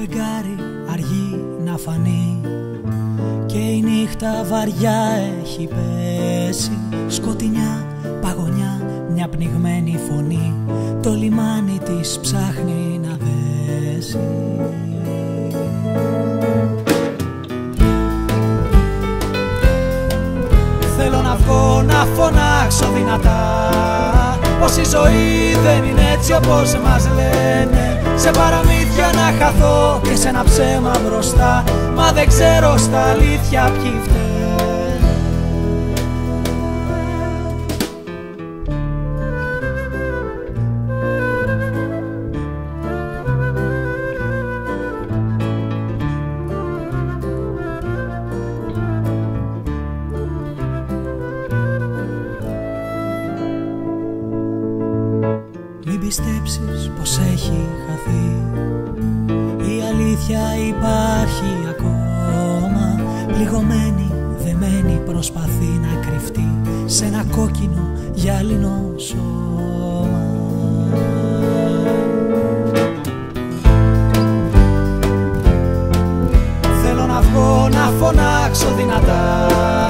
φεγγάρι αργεί να φανεί και η νύχτα βαριά έχει πέσει. Σκοτεινιά, παγωνιά, μια πνιγμένη φωνή το λιμάνι της ψάχνει να δέσει. Θέλω να βγω να φωνάξω δυνατά πως η ζωή δεν είναι έτσι όπως μας λένε. Σε παραμύθια να χαθώ και σε ένα ψέμα μπροστά, μα δεν ξέρω στα αλήθεια ποιοι φταίνε. Μην πιστέψεις πως έχει χαθεί, η αλήθεια υπάρχει ακόμα. Πληγωμένη, δεμένη προσπαθεί να κρυφτεί σε ένα κόκκινο γυάλινο σώμα.